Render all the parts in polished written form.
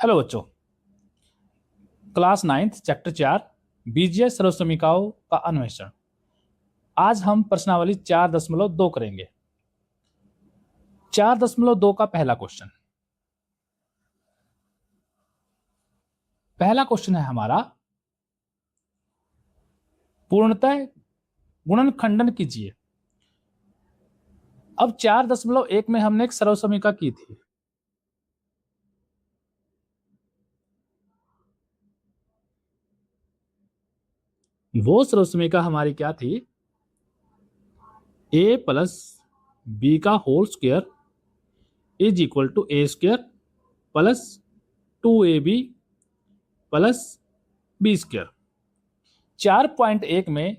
Hello बच्चों, class 9 chapter 4 बीजीय सर्वसमीकाओं का अन्वेषण। आज हम प्रश्नावली 4.2 करेंगे। 4.2 का पहला क्वेश्चन है हमारा, पूर्णतः गुणनखंडन कीजिए। अब 4.1 में हमने एक सर्वसमीका की थी। वो सर्वसमीका हमारी क्या थी? a प्लस बी का whole square is equal to A square plus 2ab plus B square. 4.1 में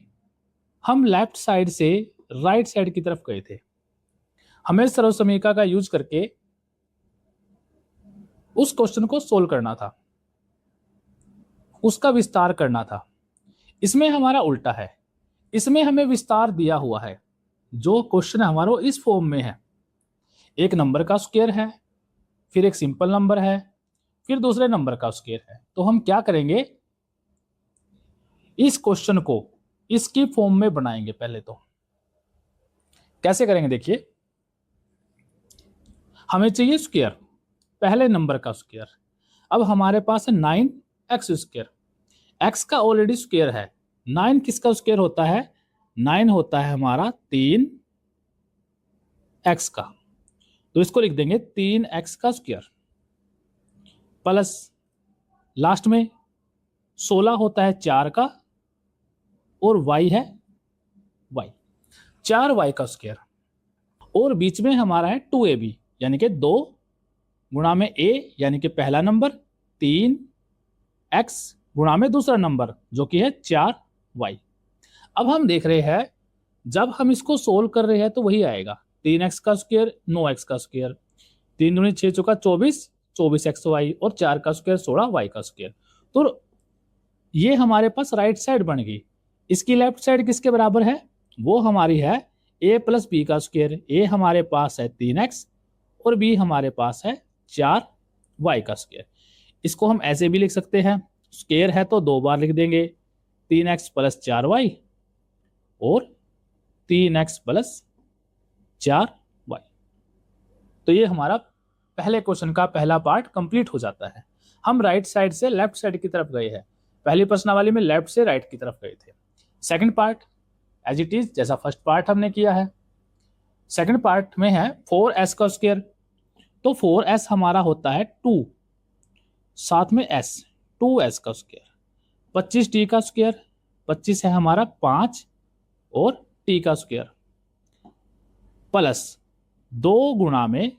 हम लेफ्ट साइड से राइट साइड की तरफ गए थे। हमें सर्वसमीका का यूज करके उस क्वेश्चन को सोल्व करना था, उसका विस्तार करना था। इसमें हमारा उल्टा है, इसमें हमें विस्तार दिया हुआ है। जो क्वेश्चन है हमारा इस फॉर्म में है, एक नंबर का स्क्वायर है, फिर एक सिंपल नंबर है, फिर दूसरे नंबर का स्क्वायर है। तो हम क्या करेंगे, इस क्वेश्चन को इसकी फॉर्म में बनाएंगे। पहले तो कैसे करेंगे, देखिए। हमें चाहिए स्क्वायर, पहले नंबर का स्क्वायर। अब हमारे पास है 9x स्क्वायर। x का ऑलरेडी स्क्वायर है। 9 किसका स्क्वायर होता है? 9 होता है हमारा 3x का। तो इसको लिख देंगे 3x का स्क्वायर प्लस लास्ट में 16 होता है 4 का, और y है y, 4y का स्क्वायर। और बीच में हमारा है 2ab यानी कि 2 गुणा में a यानी कि पहला नंबर, 3x गुणा में दूसरा नंबर जो कि है 4y। अब हम देख रहे हैं, जब हम इसको सोल्व कर रहे हैं तो वही आएगा, 3x का स्क्वायर 9x का स्क्वायर, 3 दूनी 6 चौका 24, 24xy, और 4 का स्क्वायर 16y का स्क्वायर। तो ये हमारे पास राइट साइड बन गई। इसकी लेफ्ट साइड किसके बराबर है? वो हमारी है a प्लस बी का स्क्वायर। a हमारे पास है 3x और b हमारे पास है 4y का स्क्वायर। इसको हम ऐसे भी लिख सकते हैं, स्क्वायर है तो 2 बार लिख देंगे, 3x प्लस 4y और 3x प्लस 4y। तो ये हमारा पहले क्वेश्चन का पहला पार्ट कंप्लीट हो जाता है। हम राइट साइड से लेफ्ट साइड की तरफ गए हैं। पहली प्रश्नावली में लेफ्ट से राइट की तरफ गए थे। Second part as it is जैसा फर्स्ट पार्ट हमने किया है। सेकंड पार्ट में है 4s का स्क्वायर। तो 4s हमारा होता है 2, साथ में s, 2s का स्क्वायर, 25t का स्क्वायर, 25 है हमारा 5 और t का स्क्वायर, प्लस 2 गुणा में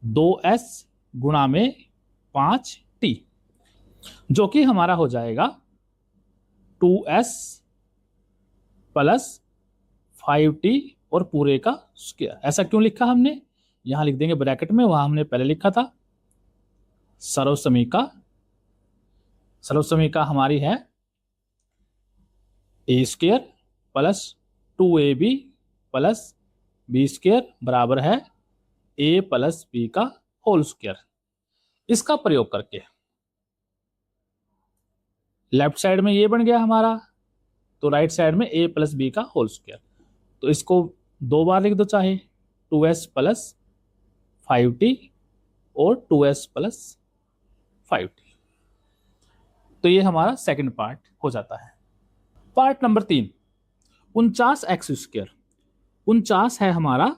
2s गुणा में 5t, जो कि हमारा हो जाएगा 2s प्लस 5t और पूरे का स्क्वायर। ऐसा क्यों लिखा हमने? यहां लिख देंगे ब्रैकेट में, वहां हमने पहले लिखा था। सर्वसमीका हमारी है a square plus 2ab plus B square बराबर है a प्लस बी का होल स्क्वायर। इसका प्रयोग करके लेफ्ट साइड में ये बन गया हमारा, तो राइट साइड में a प्लस बी का होल स्क्वायर। तो इसको 2 बार लिख दो, चाहे 2s प्लस 5t और 2s प्लस 5t। तो ये हमारा सेकंड पार्ट हो जाता है। Part number 3, 49x square. 49 है हमारा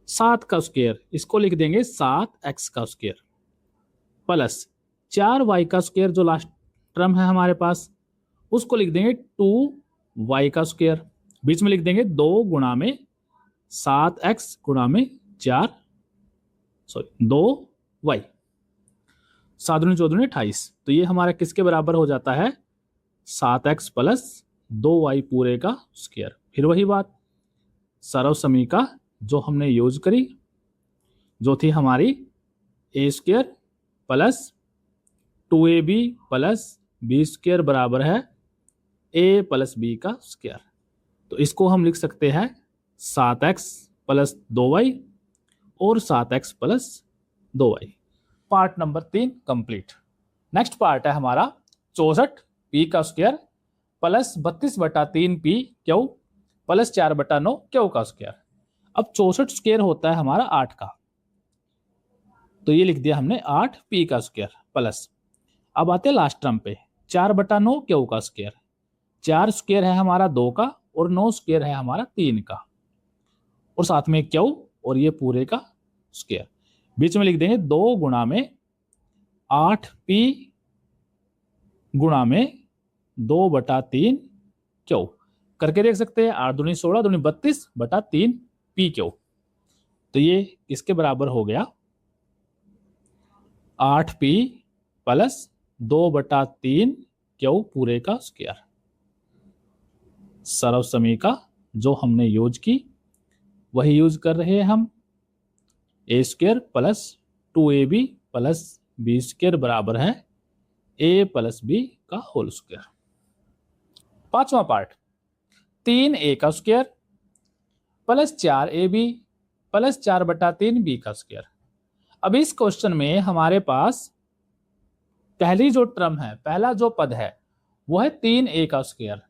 7 का स्क्वायर, इसको लिख देंगे 7x का स्क्वायर, प्लस 4y का स्क्वायर जो लास्ट टर्म है हमारे पास, उसको लिख देंगे 2y का स्क्वायर। बीच में लिख देंगे 2 गुणा में 7x गुणा में 2y, 7 दूनी 14 28। तो ये हमारा किसके बराबर हो जाता है? 7x प्लस 2y पूरे का स्क्वायर। फिर वही बात, सर्वसमीका जो हमने यूज करी, जो थी हमारी a square plus 2ab plus B square बराबर है a प्लस बी का स्क्वायर। तो इसको हम लिख सकते हैं 7x प्लस 2y और 7x plus 2y। Part number 3 complete. Next part है हमारा 64 पी का square plus 32/3 P Q plus 4/9 Q का स्क्वायर। अब 64 स्क्वायर होता है हमारा 8 का, तो ये लिख दिया हमने 8 पी का स्क्वायर प्लस, अब आते हैं लास्ट टर्म पे 4/9 क्यू का स्क्वायर। 4 स्क्वायर है हमारा 2 का और 9 स्क्वायर है हमारा 3 का, और साथ में क्यू और ये पूरे का स्क्वायर। बीच में लिख देंगे 2 गुणा में 8 पी गुणा में 2/3 क्यू, करके देख सकते हैं 8 दूनी 16 दूनी 32/3 पी क्यू। तो ये किसके बराबर हो गया, 8 पी प्लस 2/3 क्यू पूरे का स्क्वायर। सर्व समीका जो हमने यूज की वही यूज कर रहे हैं हम। A square plus 2ab plus B square बराबर है a प्लस बी का होल स्क्वायर। पांचवा पार्ट 3a का square plus 4ab plus 4/3 b का स्क्वायर। अब इस क्वेश्चन में हमारे पास पहली जो टर्म है, पहला जो पद है वो है 3a का स्क्वायर।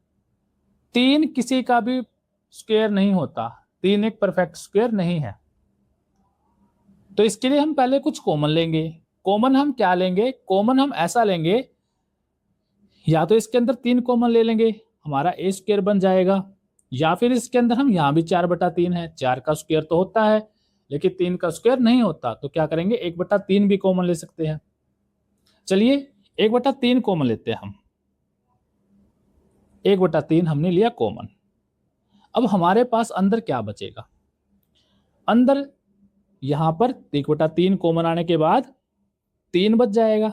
3 किसी का भी स्क्वायर नहीं होता, 3 एक परफेक्ट स्क्वायर नहीं है, तो इसके लिए हम पहले कुछ कॉमन लेंगे। कॉमन हम क्या लेंगे, कॉमन हम ऐसा लेंगे, या तो इसके अंदर 3 कॉमन ले लेंगे, हमारा ए स्क्वायर बन जाएगा, या फिर इसके अंदर हम यहां भी 4/3 है, 4 का स्क्वायर तो होता है लेकिन 3 का स्क्वायर नहीं होता, तो क्या करेंगे 1/3 भी कॉमन ले सकते हैं। चलिए 1/3 कॉमन लेते हैं हम, 1/3 हमने लिया कॉमन। अब हमारे पास अंदर क्या बचेगा, अंदर यहां पर 1/3 कॉमन आने के बाद 3 बच जाएगा,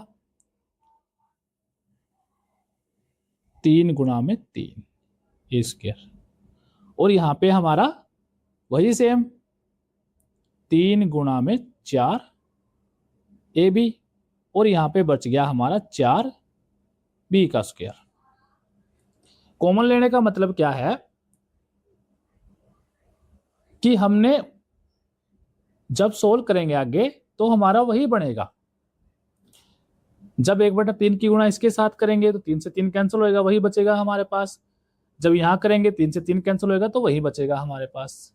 3 गुणा में 3 ए स्क्वायर, और यहां पे हमारा वही सेम 3 गुणा में 4 ए बी, और यहां पे बच गया हमारा 4 बी का स्क्वायर। कॉमन लेने का मतलब क्या है कि हमने जब सोल्व करेंगे आगे तो हमारा वही बनेगा। जब 1/3 की गुणा इसके साथ करेंगे तो 3 से 3 कैंसिल होएगा, वही बचेगा हमारे पास। जब यहां करेंगे 3 से 3 कैंसिल होएगा तो वही बचेगा हमारे पास।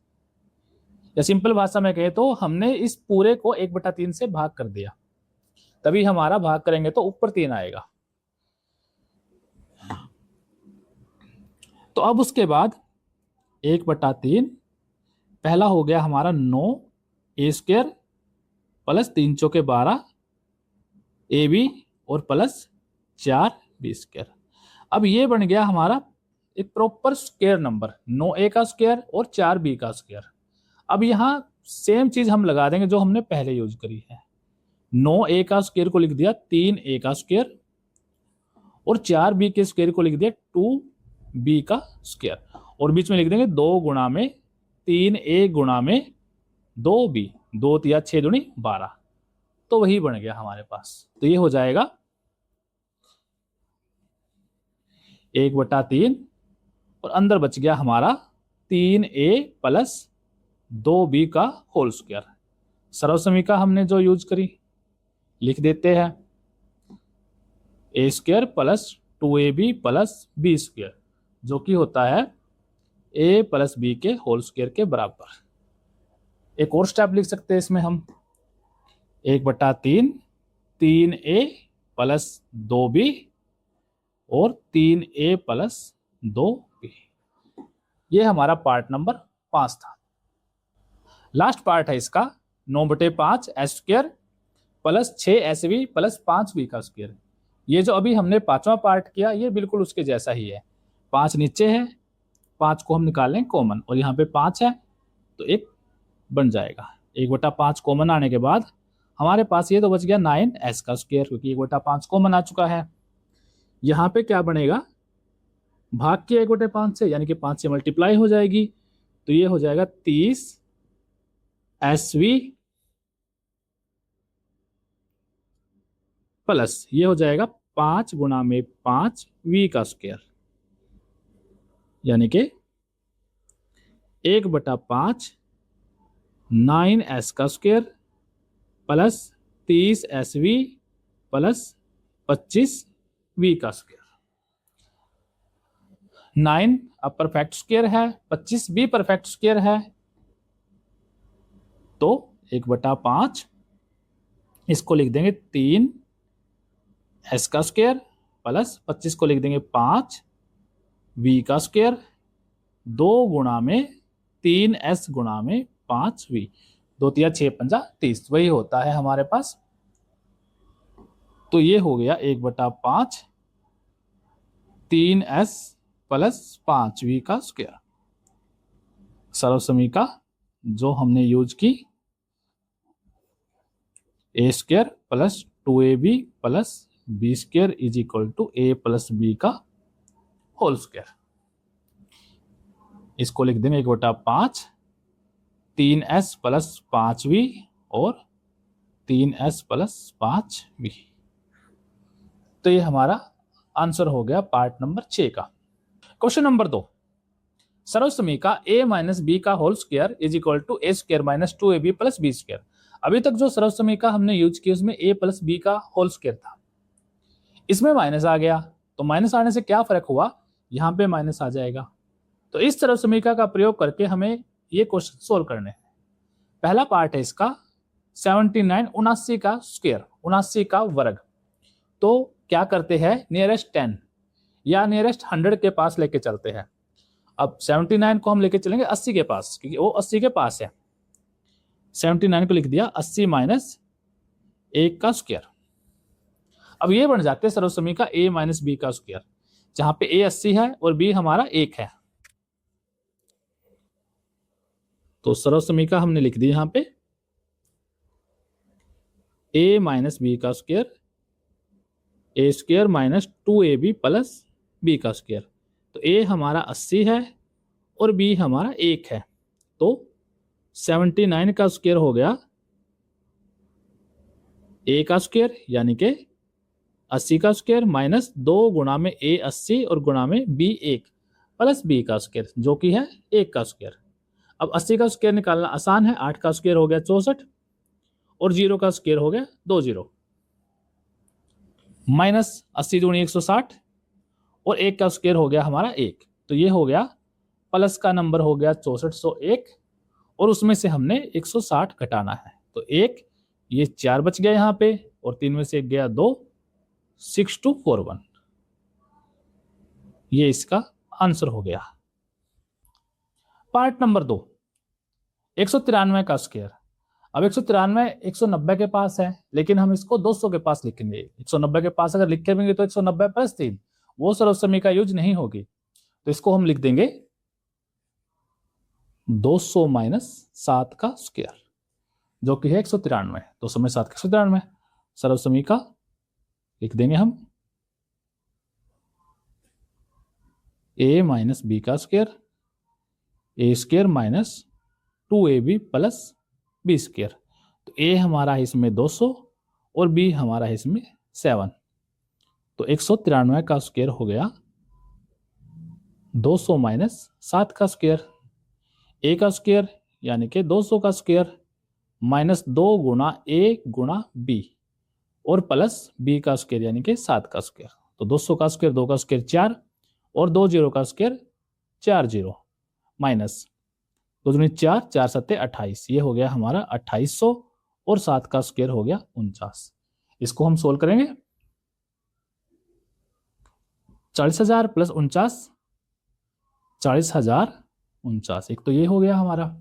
या सिंपल भाषा में कहे तो हमने इस पूरे को 1/3 से भाग कर दिया, तभी हमारा भाग करेंगे तो ऊपर 3 आएगा। तो अब उसके बाद 1/3 पहला हो गया हमारा 9 ए स्क्वायर प्लस 3 चौके 12 ए बी और प्लस 4 बी स्क्वायर। अब ये बन गया हमारा एक प्रॉपर स्क्वायर नंबर, 9a का स्क्वायर और 4b का स्क्वायर। अब यहां सेम चीज हम लगा देंगे जो हमने पहले यूज करी है। 9a का स्क्वायर को लिख दिया 3a का स्क्वायर, और 4b के स्क्वायर को लिख दिया 2b का स्क्वायर, और बीच में लिख देंगे 2 गुणा में 3a गुणा में 2b, 2 या 6 दूनी 12, तो वही बन गया हमारे पास। तो ये हो जाएगा 1/3, और अंदर बच गया हमारा 3a प्लस 2b का होल स्क्वायर। सर्व समीका हमने जो यूज करी लिख देते हैं, A square plus 2ab plus B square, जो कि होता है a प्लस बी के होल स्क्वायर के बराबर। एक और स्टेप लिख सकते हैं इसमें हम, 1/3 3a प्लस 2b और 3a प्लस 2b। ये हमारा पार्ट नंबर 5 था। लास्ट पार्ट है इसका 9/5 S square plus 6 S B plus 5 B का स्क्वायर। ये जो अभी हमने 5वां पार्ट किया ये बिल्कुल उसके जैसा ही है। 5 नीचे है, 5 को हम निकाल लें कॉमन, और यहाँ पे 5 है तो 1 बन जाएगा। 1/5 कॉमन आने के बाद हमारे पास ये तो बच गया 9 एस का स्क्वायर, क्योंकि 1/5 कॉमन आ चुका है। यहाँ पे क्या बनेगा, भाग के 1/5 से, यानी कि 5 से मल्टीप्लाई हो जाएगी, तो ये हो जाएगा 30 SV प्लस ये हो जाएगा 5 गुणा में 5 V का स्क्वायर, यानी कि 1/5 9S का square plus 30SV plus 25V का स्क्वायर। 9 अब परफेक्ट स्क्वायर है, 25B परफेक्ट स्क्वायर है, तो 1/5 इसको लिख देंगे 3S का स्क्वायर प्लस 25 को लिख देंगे 5V का स्क्वायर, 2 गुणा में 3S गुणा में 5V, 2 तिया 6 पंजा 30, वही होता है हमारे पास। तो ये हो गया 1/5 3S प्लस 5V का स्क्वायर। सर्वसमीका जो हमने यूज की A square plus 2AB plus B square is equal to A plus B का होल स्क्वायर। इसको लिख देंगे 1/5 3S प्लस 5V और 3S प्लस 5V। तो ये हमारा आंसर हो गया पार्ट नंबर 6 का। क्वेश्चन नंबर 2, सर्वसमीका A माइनस बी का whole square is equal to A square minus 2AB plus B square. अभी तक जो सर्वसमीका हमने यूज की उसमें A प्लस बी का होल स्क्वायर था, इसमें माइनस आ गया, तो माइनस आने से क्या फर्क हुआ, यहाँ पे माइनस आ जाएगा। तो इस सर्वसमीका का प्रयोग करके हमें ये क्वेश्चन सोल्व करने हैं। पहला पार्ट है इसका 79 79 का स्क्वायर 79 का वर्ग। तो क्या करते हैं, नियरेस्ट 10 या नियरेस्ट 100 के पास लेके चलते हैं। अब 79 को हम लेके चलेंगे 80 के पास, क्योंकि वो 80 के पास है। 79 को लिख दिया 80 माइनस 1 का स्क्वायर। अब ये बन जाते हैं सर्वसमीका A माइनस बी का स्क्वायर, जहां पे A 80 है और B हमारा 1 है। तो सर्वसमीका हमने लिख दी यहां पे A माइनस बी का square A square minus 2AB plus B का स्क्वायर। तो A हमारा 80 है और B हमारा 1 है, तो 79 का स्क्वायर हो गया A का स्क्वायर यानी कि 80 का स्क्वायर माइनस 2 गुणा में A 80 और गुणा में B 1 प्लस B का स्क्वायर जो कि है 1 का स्क्वायर। अब 80 का स्क्वायर निकालना आसान है, 8 का स्क्वायर हो गया 64 और 0 का स्क्वायर हो गया 2 0, माइनस 80 दूनी 160 और 1 का स्क्वायर हो गया हमारा 1। तो ये हो गया प्लस का नंबर हो गया 6401 और उसमें से हमने 160 घटाना है। तो 1 ये 4 बच गया यहाँ पे और 3 में से 1 गया 2, 6241, ये इसका आंसर हो गया। पार्ट नंबर 2 193 का स्क्वायर। अब 193 190 के पास है, लेकिन हम इसको 200 के पास लिखेंगे। 190 के पास अगर लिखेंगे तो 190 प्लस 3, वो सर्वसमीका यूज नहीं होगी, तो इसको हम लिख देंगे 200 माइनस 7 का स्क्वायर जो कि है 193। 200 में 7 का 193 सर्वसमीका लिख देंगे हम A माइनस बी का square A square minus 2AB plus B square. तो A हमारा है इसमें 200 और B हमारा है इसमें 7। तो 193 का स्क्वायर हो गया 200 माइनस 7 का स्क्वायर। A का स्क्वायर यानी कि 200 का स्क्वायर माइनस 2 गुणा A गुणा B और प्लस B का स्क्वायर यानी कि 7 का स्क्वायर। तो 200 का स्क्वायर 2 का स्क्वायर 4 और 2 0 का स्क्वायर 4 0 माइनस 2 दूनी 4 4 सत्ते 28, ये हो गया हमारा 2800 और 7 का स्क्वायर हो गया 49। इसको हम सोल्व करेंगे 40,000 प्लस 49 40,049। एक तो ये हो गया हमारा,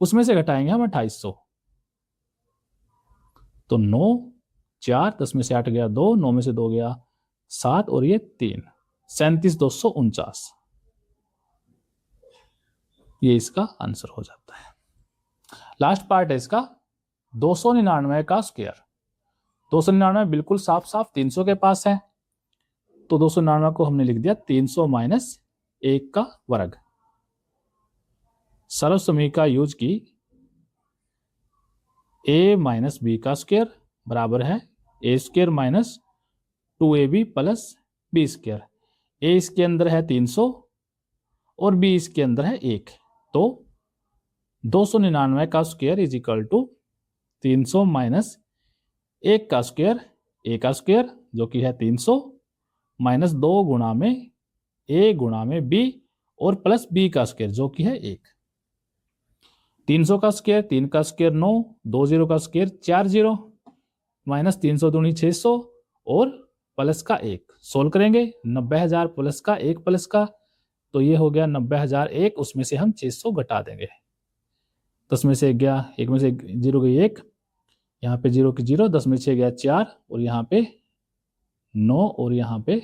उसमें से घटाएंगे हम 2800, तो 9 4 10 में से 8 गया 2, 9 में से 2 गया 7 और ये 3, 37,249, ये इसका आंसर हो जाता है। लास्ट पार्ट है इसका 299 का स्क्वायर। 299 बिल्कुल साफ साफ 300 के पास है, तो 299 को हमने लिख दिया 300 माइनस 1 का वर्ग। सर्वसमीका यूज की A माइनस बी का स्क्वायर बराबर है A square minus 2AB plus B square. A इसके अंदर है 300 और B इसके अंदर है 1, तो 299 का square is equal to 300 minus 1 का स्क्वायर a का स्क्वायर जो कि है 300 माइनस 2 गुणा में a गुणा में b और प्लस b का स्क्वायर जो कि है 1। 300 का स्क्वायर 3 का स्क्वायर 9, 2 0 का स्क्वायर 4 0 माइनस 300 दूनी 600 और प्लस का 1 सोल्व करेंगे 90,000 प्लस का 1 प्लस का तो ये हो गया 90,001, उसमें से हम 600 घटा देंगे। 10 में से गया 1 में से 0 गई 1, यहाँ पे 0 की 0, 10 में 6 गया 4 और यहाँ पे 9 और यहाँ पे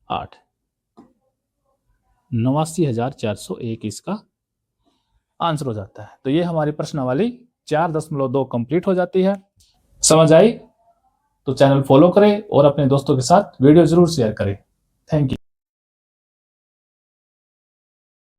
8, 89,401 इसका आंसर हो जाता है। तो ये हमारी प्रश्नावली 4.2 कंप्लीट हो जाती है। समझ आई तो चैनल फॉलो करें और अपने दोस्तों के साथ वीडियो जरूर शेयर करें। Thank you.